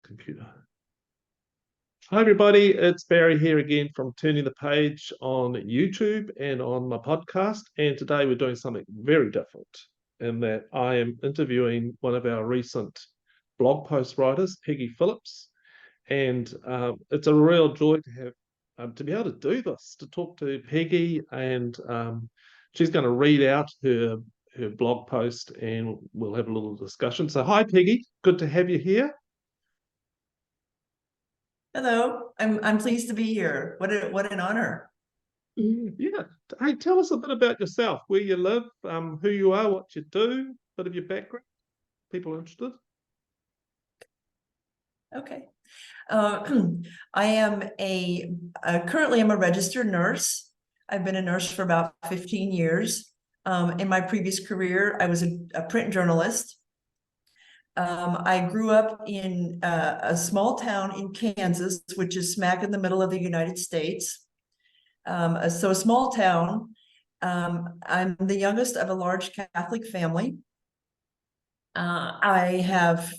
computer. Hi everybody, it's Barry here again from Turning the Page on YouTube and on my podcast. And today we're doing something very different in that I am interviewing one of our recent blog post writers, Peggy Phillips. And it's a real joy to have to be able to do this, to talk to Peggy, and she's going to read out her blog post and we'll have a little discussion. So hi Peggy, good to have you here. Hello, I'm pleased to be here. What an honor. Yeah. Hey, tell us a bit about yourself, where you live, who you are, what you do, a bit of your background. People are interested. Okay. I am currently I'm a registered nurse. I've been a nurse for about 15 years. In my previous career, I was a print journalist. I grew up in a small town in Kansas, which is smack in the middle of the United States. So a small town. I'm the youngest of a large Catholic family. I have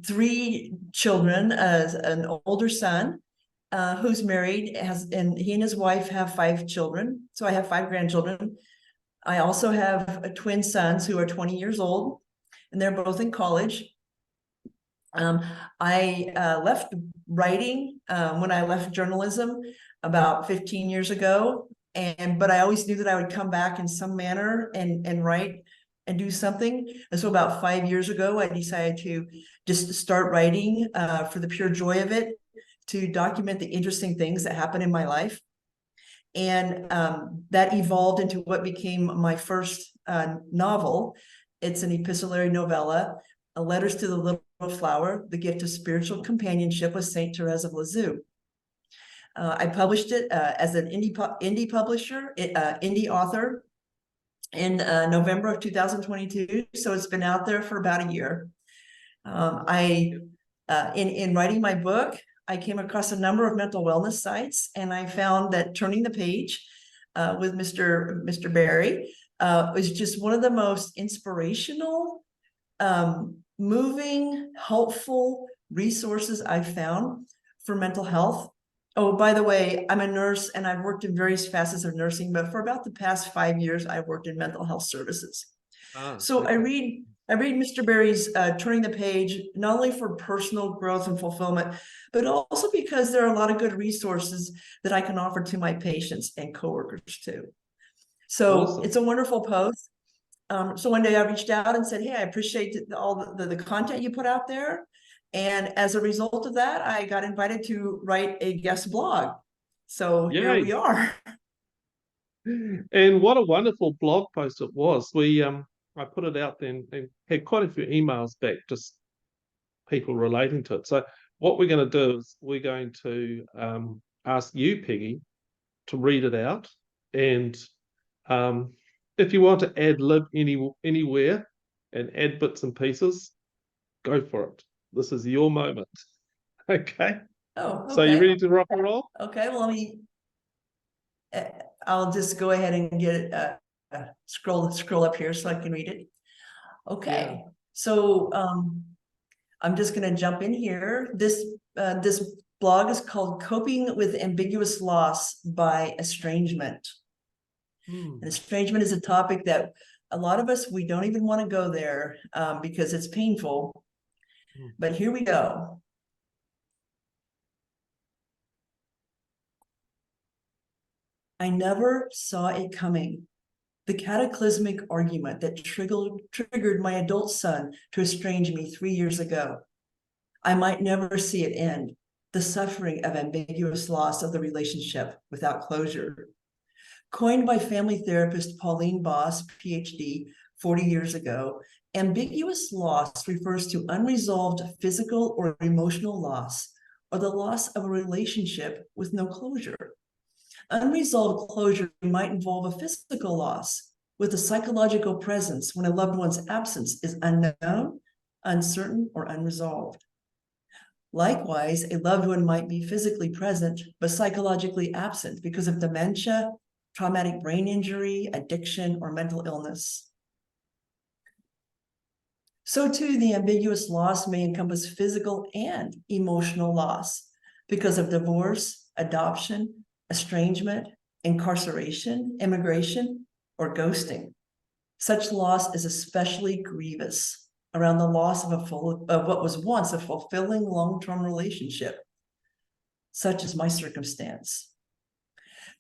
3 children, an older son who's married, and he and his wife have 5 children. So I have 5 grandchildren. I also have twin sons who are 20 years old, and they're both in college. I left writing when I left journalism about 15 years ago, but I always knew that I would come back in some manner and write and do something. And so about 5 years ago, I decided to just start writing for the pure joy of it, to document the interesting things that happen in my life. And that evolved into what became my first novel. It's an epistolary novella, Letters to the Little Flower, The Gift of Spiritual Companionship with Saint Therese of Lisieux. I published it as an indie publisher, indie author, in November of 2022. So it's been out there for about a year. In writing my book, I came across a number of mental wellness sites, and I found that Turning the Page with Mr. Barry was just one of the most inspirational, moving, helpful resources I've found for mental health. Oh, by the way, I'm a nurse and I've worked in various facets of nursing, but for about the past 5 years, I've worked in mental health services. So okay. I read Mr. Barry's Turning the Page, not only for personal growth and fulfillment, but also because there are a lot of good resources that I can offer to my patients and coworkers too. So awesome. It's a wonderful post. So one day I reached out and said, hey, I appreciate all the content you put out there. And as a result of that, I got invited to write a guest blog. So Yay. Here we are. And what a wonderful blog post it was. I put it out then and had quite a few emails back, just people relating to it. So what we're going to do is we're going to ask you, Peggy, to read it out. And if you want to ad lib anywhere and add bits and pieces, go for it. This is your moment. Okay. Oh, okay. So you ready to rock and roll? Okay. Well, I'll just go ahead and get it. Scroll up here so I can read it. Okay. Yeah. So I'm just going to jump in here. This blog is called "Coping with Ambiguous Loss" by Estrangement. And estrangement is a topic that a lot of us, we don't even want to go there because it's painful. But here we go. I never saw it coming. The cataclysmic argument that triggered my adult son to estrange me 3 years ago. I might never see it end. The suffering of ambiguous loss of the relationship without closure. Coined by family therapist Pauline Boss, Ph.D., 40 years ago, ambiguous loss refers to unresolved physical or emotional loss, or the loss of a relationship with no closure. Unresolved closure might involve a physical loss, with a psychological presence when a loved one's absence is unknown, uncertain, or unresolved. Likewise, a loved one might be physically present, but psychologically absent because of dementia, traumatic brain injury, addiction, or mental illness. So too, the ambiguous loss may encompass physical and emotional loss because of divorce, adoption, estrangement, incarceration, immigration, or ghosting. Such loss is especially grievous around the loss of what was once a fulfilling long-term relationship, such as my circumstance.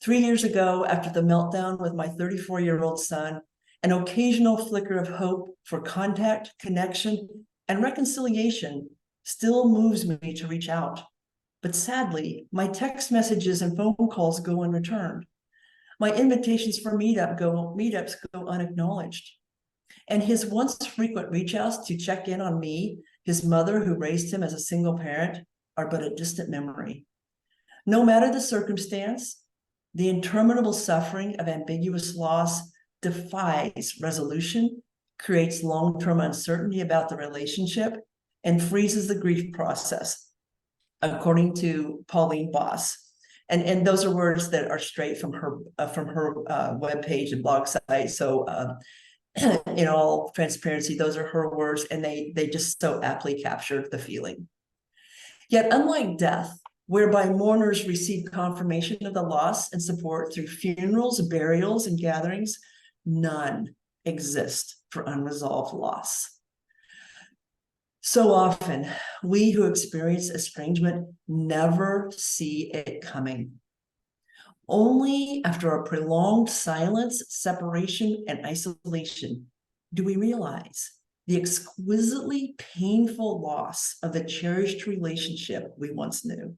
3 years ago, after the meltdown with my 34-year-old son, an occasional flicker of hope for contact, connection, and reconciliation still moves me to reach out. But sadly, my text messages and phone calls go unreturned. My invitations for meetups go unacknowledged. And his once frequent reach outs to check in on me, his mother who raised him as a single parent, are but a distant memory. No matter the circumstance, the interminable suffering of ambiguous loss defies resolution, creates long-term uncertainty about the relationship, and freezes the grief process, according to Pauline Boss. And those are words that are straight from her webpage and blog site. So in all transparency, those are her words, and they just so aptly captured the feeling. Yet unlike death, whereby mourners receive confirmation of the loss and support through funerals, burials, and gatherings, none exist for unresolved loss. So often, we who experience estrangement never see it coming. Only after a prolonged silence, separation, and isolation do we realize the exquisitely painful loss of the cherished relationship we once knew.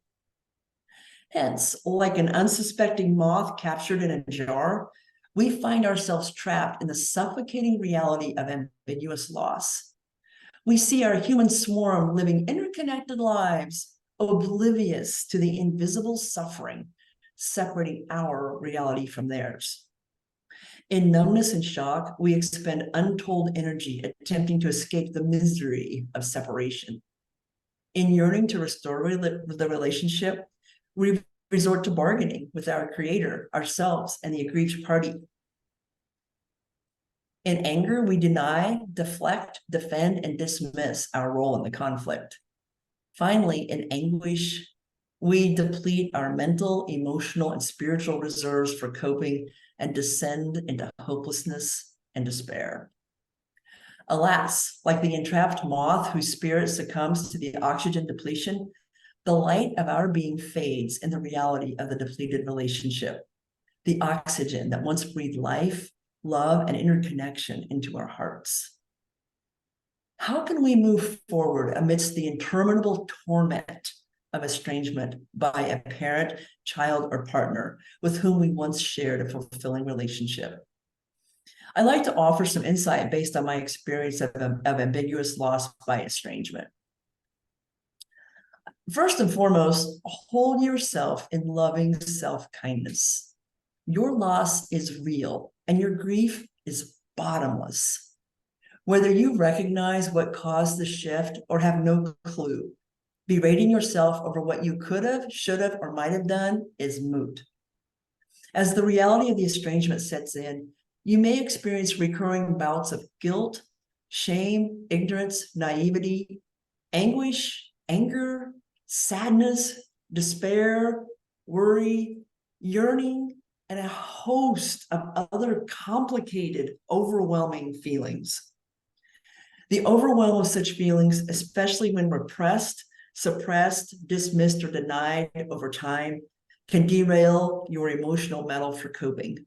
Hence, like an unsuspecting moth captured in a jar, we find ourselves trapped in the suffocating reality of ambiguous loss. We see our human swarm living interconnected lives, oblivious to the invisible suffering separating our reality from theirs. In numbness and shock, we expend untold energy attempting to escape the misery of separation. In yearning to restore the relationship, we resort to bargaining with our creator, ourselves, and the aggrieved party. In anger, we deny, deflect, defend, and dismiss our role in the conflict. Finally, in anguish, we deplete our mental, emotional, and spiritual reserves for coping and descend into hopelessness and despair. Alas, like the entrapped moth whose spirit succumbs to the oxygen depletion, the light of our being fades in the reality of the depleted relationship, the oxygen that once breathed life, love, and interconnection into our hearts. How can we move forward amidst the interminable torment of estrangement by a parent, child, or partner with whom we once shared a fulfilling relationship? I'd like to offer some insight based on my experience of ambiguous loss by estrangement. First and foremost, hold yourself in loving self-kindness. Your loss is real and your grief is bottomless. Whether you recognize what caused the shift or have no clue, berating yourself over what you could have, should have, or might have done is moot. As the reality of the estrangement sets in, you may experience recurring bouts of guilt, shame, ignorance, naivety, anguish, anger, sadness, despair, worry, yearning, and a host of other complicated, overwhelming feelings. The overwhelm of such feelings, especially when repressed, suppressed, dismissed, or denied over time, can derail your emotional mettle for coping.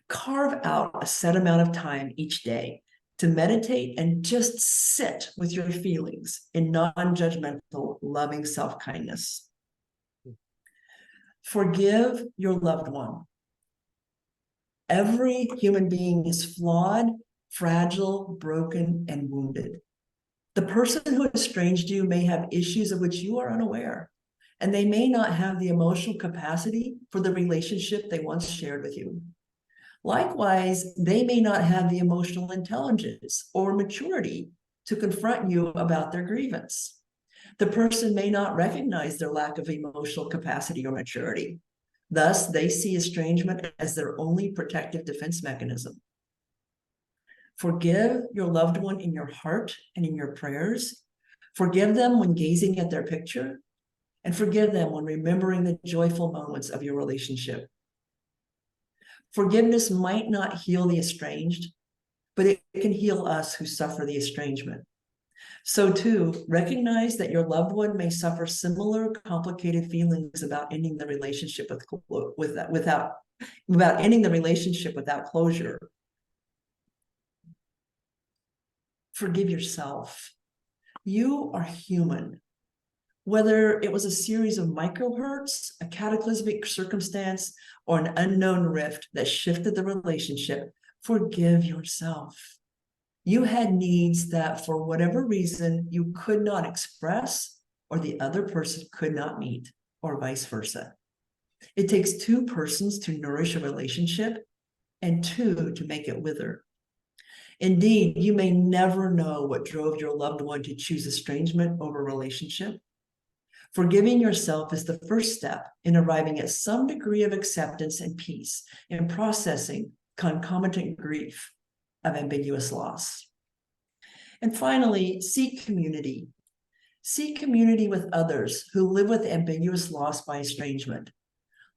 Carve out a set amount of time each day to meditate and just sit with your feelings in non-judgmental, loving self-kindness. Forgive your loved one. Every human being is flawed, fragile, broken, and wounded. The person who estranged you may have issues of which you are unaware, and they may not have the emotional capacity for the relationship they once shared with you. Likewise, they may not have the emotional intelligence or maturity to confront you about their grievance. The person may not recognize their lack of emotional capacity or maturity. Thus, they see estrangement as their only protective defense mechanism. Forgive your loved one in your heart and in your prayers. Forgive them when gazing at their picture, and forgive them when remembering the joyful moments of your relationship. Forgiveness might not heal the estranged, but it can heal us who suffer the estrangement. So too, recognize that your loved one may suffer similar complicated feelings about ending the relationship without ending the relationship without closure. Forgive yourself. You are human. Whether it was a series of microhurts, a cataclysmic circumstance, or an unknown rift that shifted the relationship, forgive yourself. You had needs that, for whatever reason, you could not express, or the other person could not meet, or vice versa. It takes two persons to nourish a relationship, and two to make it wither. Indeed, you may never know what drove your loved one to choose estrangement over relationship. Forgiving yourself is the first step in arriving at some degree of acceptance and peace in processing concomitant grief of ambiguous loss. And finally, seek community. Seek community with others who live with ambiguous loss by estrangement.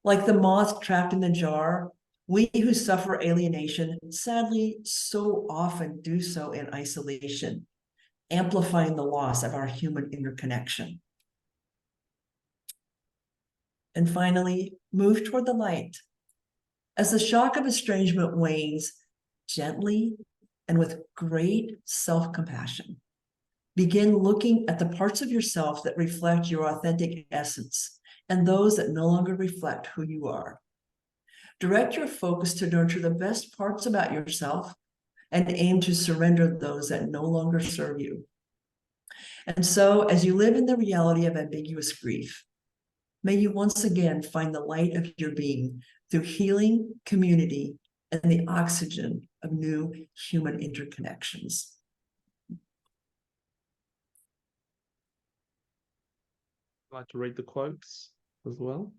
Like the moth trapped in the jar, we who suffer alienation sadly so often do so in isolation, amplifying the loss of our human interconnection. And finally, move toward the light. As the shock of estrangement wanes, gently and with great self-compassion, begin looking at the parts of yourself that reflect your authentic essence and those that no longer reflect who you are. Direct your focus to nurture the best parts about yourself and aim to surrender those that no longer serve you. And so, as you live in the reality of ambiguous grief, may you once again find the light of your being through healing, community, and the oxygen of new human interconnections. I'd like to read the quotes as well.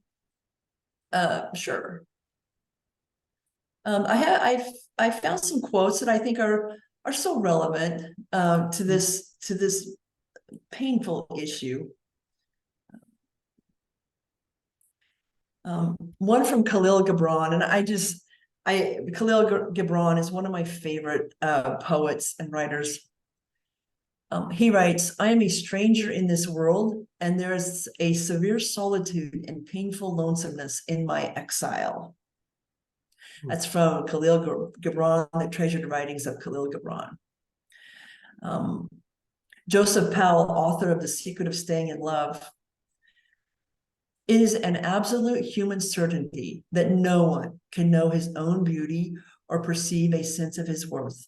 Sure. I found some quotes that I think are so relevant to this painful issue. One from Khalil Gibran, and Khalil Gibran is one of my favorite poets and writers. He writes, "I am a stranger in this world, and there is a severe solitude and painful lonesomeness in my exile." That's from Khalil Gibran, The Treasured Writings of Khalil Gibran. Joseph Powell, author of The Secret of Staying in Love, "It is an absolute human certainty that no one can know his own beauty or perceive a sense of his worth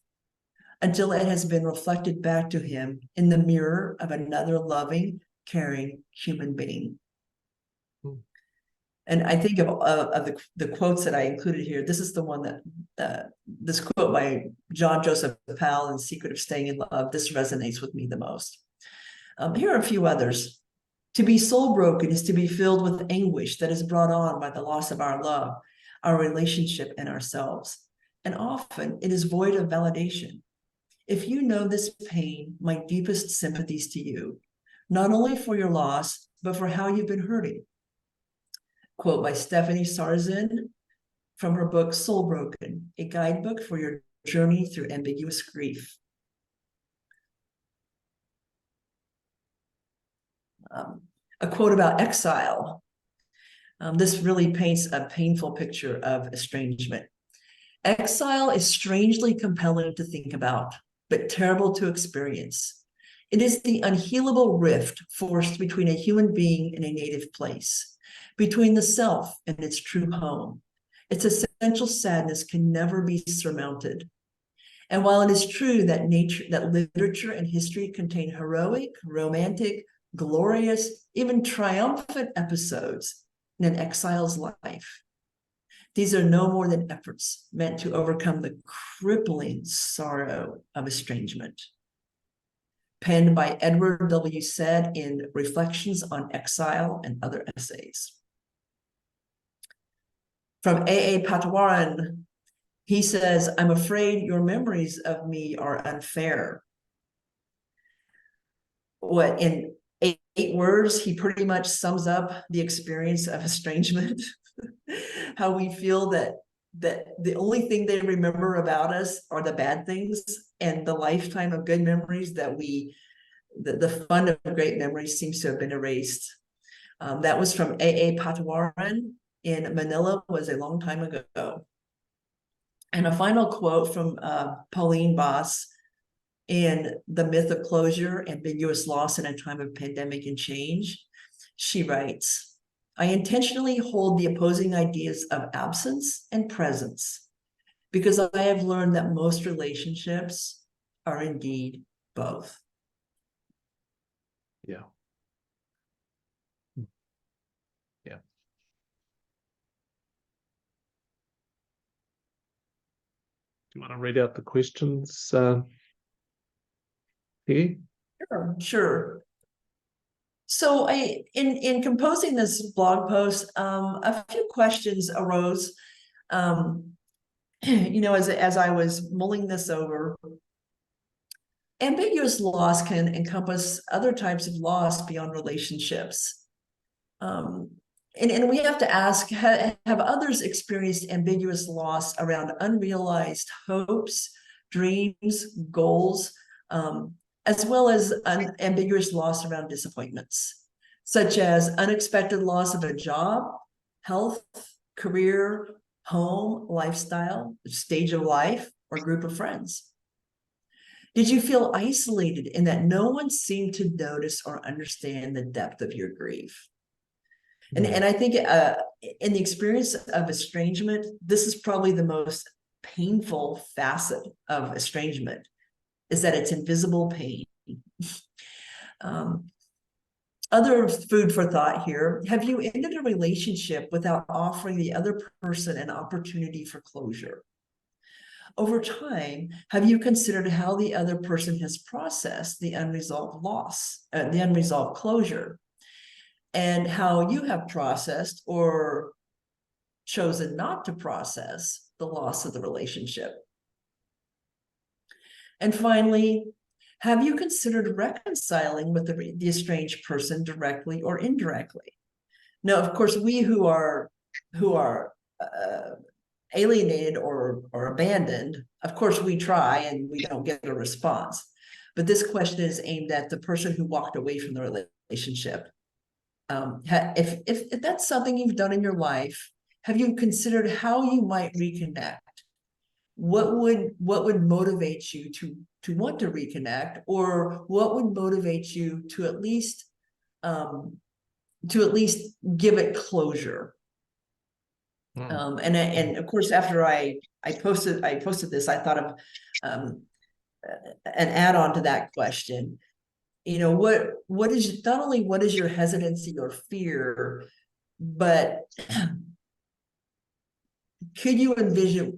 until it has been reflected back to him in the mirror of another loving, caring human being." And I think of the quotes that I included here. This is the one that this quote by John Joseph Powell in Secret of Staying in Love, this resonates with me the most. Here are a few others. "To be soul broken is to be filled with anguish that is brought on by the loss of our love, our relationship, and ourselves. And often it is void of validation. If you know this pain, my deepest sympathies to you, not only for your loss, but for how you've been hurting." Quote by Stephanie Sarzin from her book, Soul Broken, a guidebook for your journey through ambiguous grief. A quote about exile. This really paints a painful picture of estrangement. "Exile is strangely compelling to think about, but terrible to experience. It is the unhealable rift forced between a human being and a native place, between the self and its true home. Its essential sadness can never be surmounted. And while it is true that literature and history contain heroic, romantic, glorious, even triumphant episodes in an exile's life, these are no more than efforts meant to overcome the crippling sorrow of estrangement." Penned by Edward W. Said in Reflections on Exile and Other Essays. From A.A. Patwaran, He says, I'm afraid your memories of me are unfair. What, in eight words, he pretty much sums up the experience of estrangement. How we feel that the only thing they remember about us are the bad things, and the lifetime of good memories that the fun of great memories seems to have been erased. That was from A.A. Patwaran in Manila, was a long time ago. And a final quote from Pauline Boss in The Myth of Closure, Ambiguous Loss in a Time of Pandemic and Change. She writes, I intentionally hold the opposing ideas of absence and presence because I have learned that most relationships are indeed both. Yeah. Yeah. Do you want to read out the questions here? Sure. So in composing this blog post, a few questions arose. As I was mulling this over, ambiguous loss can encompass other types of loss beyond relationships. And we have to ask, have others experienced ambiguous loss around unrealized hopes, dreams, goals, as well as ambiguous loss around disappointments, such as unexpected loss of a job, health, career, home, lifestyle, stage of life, or group of friends? Did you feel isolated in that no one seemed to notice or understand the depth of your grief? And I think in the experience of estrangement, this is probably the most painful facet of estrangement, is that it's invisible pain. Other food for thought here. Have you ended a relationship without offering the other person an opportunity for closure? Over time, have you considered how the other person has processed the unresolved loss, the unresolved closure, and how you have processed or chosen not to process the loss of the relationship? And finally, have you considered reconciling with the estranged person directly or indirectly? Now, of course, we who are alienated or abandoned, of course, we try and we don't get a response. But this question is aimed at the person who walked away from the relationship. If that's something you've done in your life, have you considered how you might reconnect? What would motivate you to want to reconnect, or what would motivate you to at least give it closure? And of course, after I posted this, I thought of an add-on to that question. What is not only what is your hesitancy or fear, but can you envision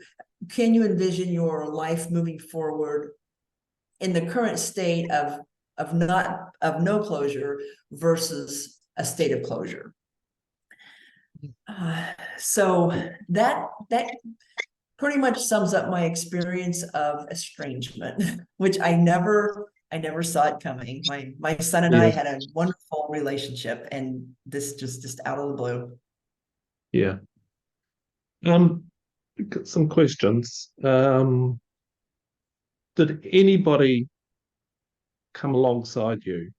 your life moving forward in the current state of no closure versus a state of closure? So that pretty much sums up my experience of estrangement, which I never saw it coming. My son and I had a wonderful relationship, and this just out of the blue. Yeah. Some questions. Did anybody come alongside you?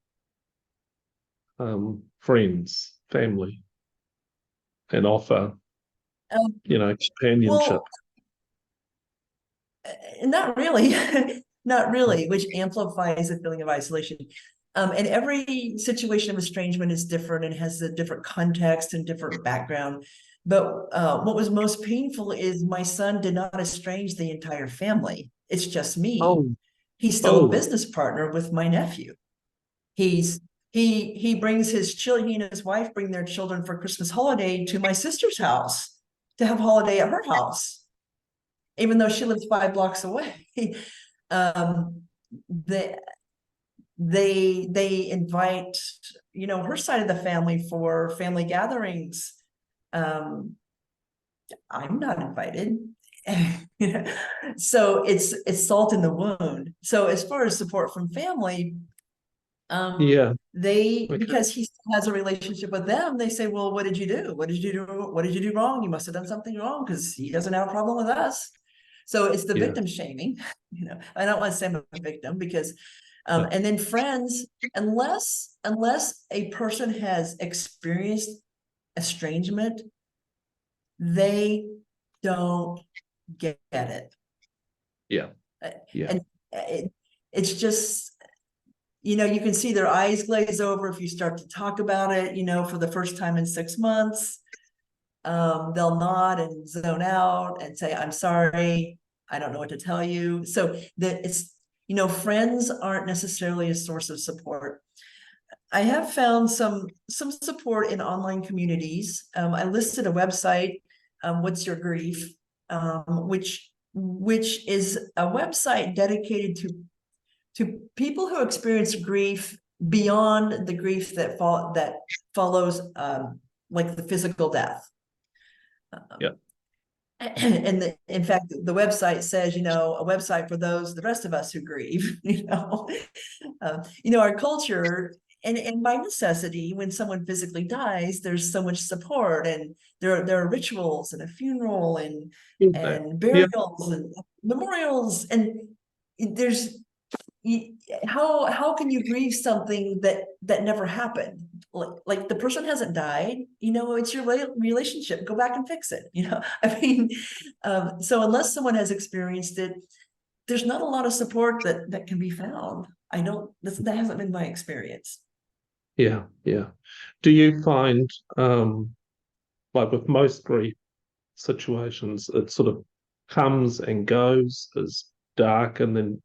Friends, family, and offer, companionship? Not really, not really, which amplifies the feeling of isolation. And every situation of estrangement is different and has a different context and different background. But what was most painful is my son did not estrange the entire family. It's just me. Oh. He's still a business partner with my nephew. He brings his children, he and his wife bring their children for Christmas holiday to my sister's house to have holiday at her house, even though she lives 5 blocks away. They invite, her side of the family for family gatherings. I'm not invited. So it's salt in the wound. So as far as support from family, Yeah. they, Okay. because he still has a relationship with them, they say, well, what did you do? What did you do? What did you do wrong? You must have done something wrong because he doesn't have a problem with us. So it's the Yeah. victim shaming. I don't want to say I'm a victim because, No. and then friends, unless a person has experienced estrangement, they don't get it. Yeah. Yeah. And it's just, you can see their eyes glaze over if you start to talk about it, for the first time in 6 months. They'll nod and zone out and say, I'm sorry, I don't know what to tell you. So that it's, friends aren't necessarily a source of support. I have found some support in online communities. I listed a website, What's Your Grief, which is a website dedicated to people who experience grief beyond the grief that follows like the physical death. Yeah. And in fact, the website says, a website for the rest of us who grieve. Our culture, and by necessity, when someone physically dies, there's so much support, and there are rituals and a funeral and Yeah. burials and memorials, and there's how can you grieve something that never happened? Like the person hasn't died, it's your relationship, go back and fix it. I mean, so unless someone has experienced it, there's not a lot of support that can be found. That hasn't been my experience. Yeah. Yeah. Do you find, like with most grief situations, it sort of comes and goes, is dark and then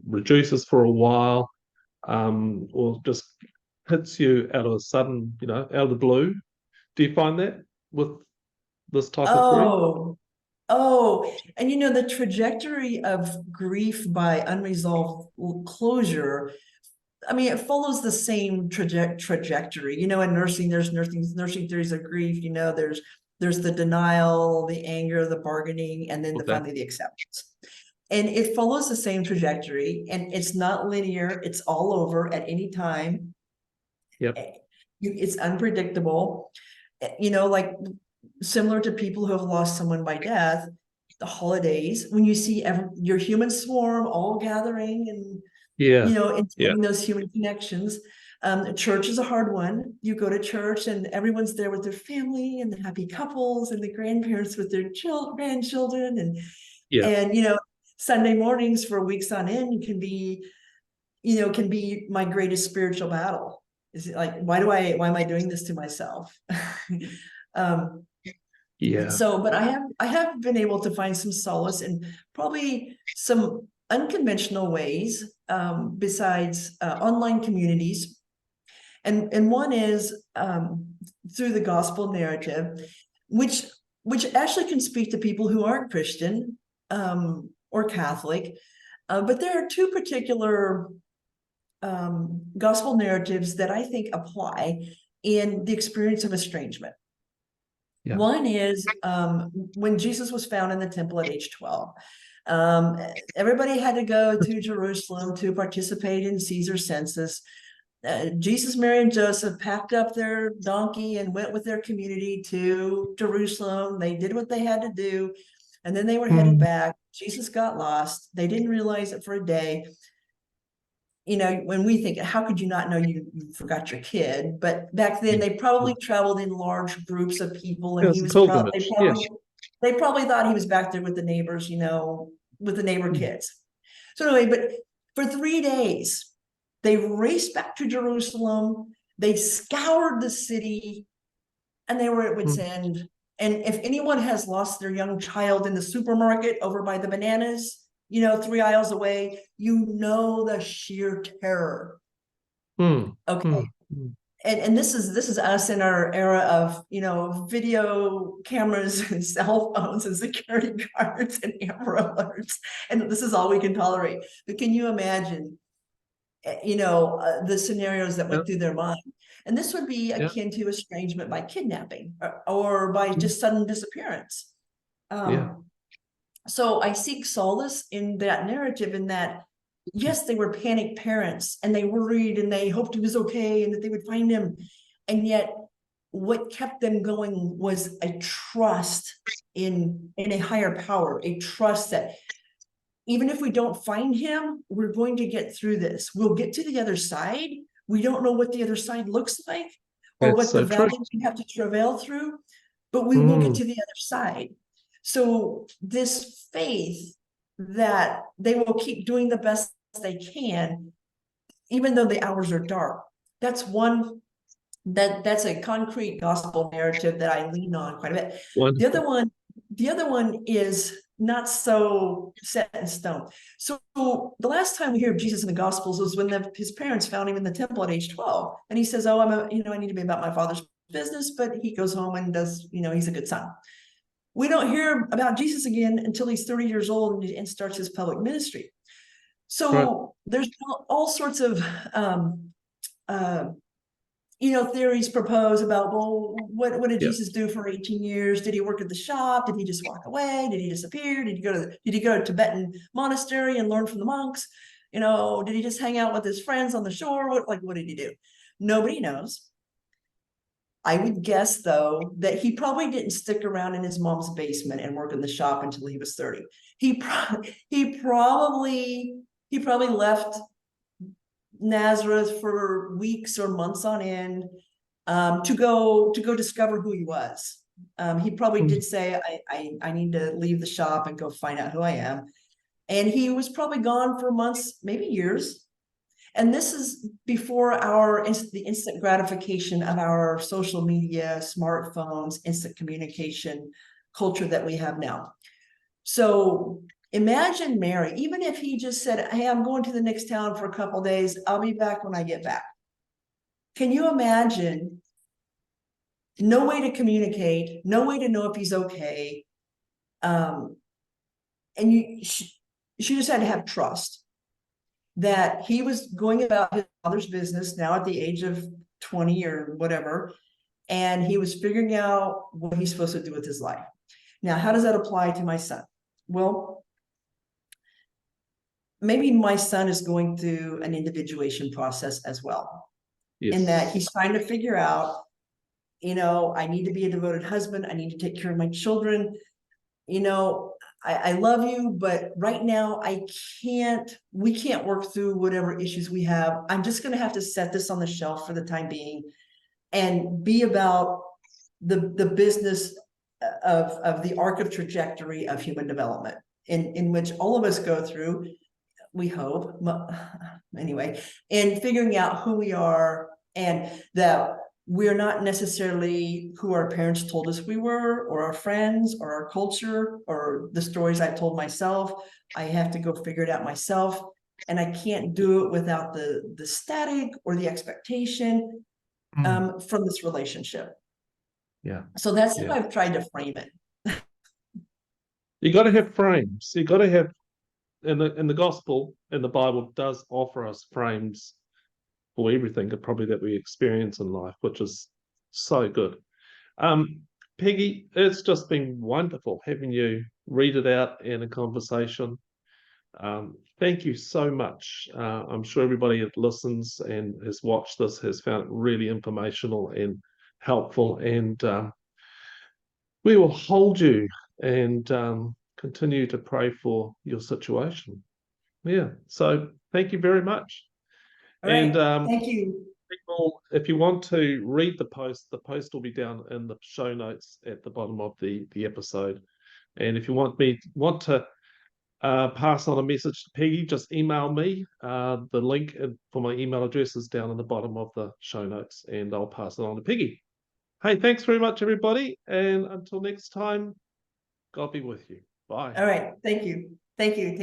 reduces for a while, or just hits you out of a sudden, out of the blue? Do you find that with this type of grief? And the trajectory of grief by unresolved closure, I mean, it follows the same trajectory. In nursing, there's nursing theories of grief. There's the denial, the anger, the bargaining, and then Okay. finally the acceptance. And it follows the same trajectory, and it's not linear. It's all over at any time. Yep. It's unpredictable. Like similar to people who have lost someone by death, the holidays, when you see your human swarm all gathering and Yeah. and Yeah. those human connections. Church is a hard one. You go to church and everyone's there with their family and the happy couples and the grandparents with their grandchildren, Yeah. and Sunday mornings for weeks on end can be my greatest spiritual battle. Is it like, why am I doing this to myself? um, Yeah. so, but I have been able to find some solace in probably some unconventional ways, besides online communities, and one is through the gospel narrative, which actually can speak to people who aren't Christian or Catholic, but there are two particular gospel narratives that I think apply in the experience of estrangement. Yeah. One is when Jesus was found in the temple at age 12. Everybody had to go to Jerusalem to participate in Caesar's census. Jesus, Mary, and Joseph packed up their donkey and went with their community to Jerusalem. They did what they had to do, and then they were headed back. Jesus got lost. They didn't realize it for a day. When we think, how could you not know you forgot your kid? But back then, they probably traveled in large groups of people, and Yeah, he it's a was pilgrimage. Yes. they probably thought he was back there with the neighbors, with the neighbor kids. So anyway, but for 3 days, they raced back to Jerusalem. They scoured the city, and they were at wit's end. And if anyone has lost their young child in the supermarket over by the bananas, 3 aisles away, the sheer terror. Okay. And this is us in our era of video cameras and cell phones and security guards and Amber Alerts, and this is all we can tolerate. But can you imagine the scenarios that went through their mind? And this would be akin to estrangement by kidnapping or by just sudden disappearance. So I seek solace in that narrative, in that, yes, they were panicked parents and they worried and they hoped he was okay and that they would find him. And yet what kept them going was a trust in a higher power, a trust that even if we don't find him, we're going to get through this. We'll get to the other side. We don't know what the other side looks like or That's what the so true. valleys we have to travail through, but we will get Mm, to the other side. So this faith that they will keep doing the best they can, even though the hours are dark. That's one that's a concrete gospel narrative that I lean on quite a bit. The other wonderful. one, the other one is not so set in stone. So the last time we hear of Jesus in the Gospels was when his parents found him in the temple at age 12, and he says, "Oh, I need to be about my father's business," but he goes home and does, he's a good son. We don't hear about Jesus again until he's 30 years old and starts his public ministry. Right. So there's all sorts of uh, theories proposed about, well, what did Yeah. Jesus do for 18 years? Did he work at the shop? Did he just walk away? Did he disappear? Did he go to a Tibetan monastery and learn from the monks? Did he just hang out with his friends on the shore? What did he do? Nobody knows. I would guess, though, that he probably didn't stick around in his mom's basement and work in the shop until he was 30. He probably left Nazareth for weeks or months on end, to go discover who he was. He probably Mm, did say, I need to leave the shop and go find out who I am. And he was probably gone for months, maybe years. And this is before the instant gratification of our social media, smartphones, instant communication culture that we have now. So imagine Mary, even if he just said, "Hey, I'm going to the next town for a couple days. I'll be back when I get back." Can you imagine? No way to communicate, no way to know if he's okay. And she just had to have trust that he was going about his father's business now at the age of 20 or whatever, and he was figuring out what he's supposed to do with his life. Now, how does that apply to my son? Well, maybe my son is going through an individuation process as well, in that yes. he's trying to figure out, I need to be a devoted husband. I need to take care of my children. I love you, but right now we can't work through whatever issues we have. I'm just going to have to set this on the shelf for the time being and be about the business of the arc of trajectory of human development, in which all of us go through, we hope, anyway, in figuring out who we are, and that we're not necessarily who our parents told us we were, or our friends, or our culture, or the stories I've told myself. I have to go figure it out myself, and I can't do it without the static or the expectation Mm, from this relationship. yeah. So that's how Yeah. I've tried to frame it. You got to have frames. You got to have, in the gospel, and the Bible does offer us frames for everything probably that we experience in life, which is so good. Um, Peggy, it's just been wonderful having you read it out in a conversation. Thank you so much. I'm sure everybody that listens and has watched this has found it really informational and helpful. And we will hold you and continue to pray for your situation. Yeah. So thank you very much. All And right. Thank you. people, if you want to read the post will be down in the show notes at the bottom of the episode. And if you want to pass on a message to Peggy, just email me. The link for my email address is down in the bottom of the show notes, and I'll pass it on to Peggy. Hey, thanks very much, everybody. And until next time, God be with you. Bye. All right. Thank you. Thank you.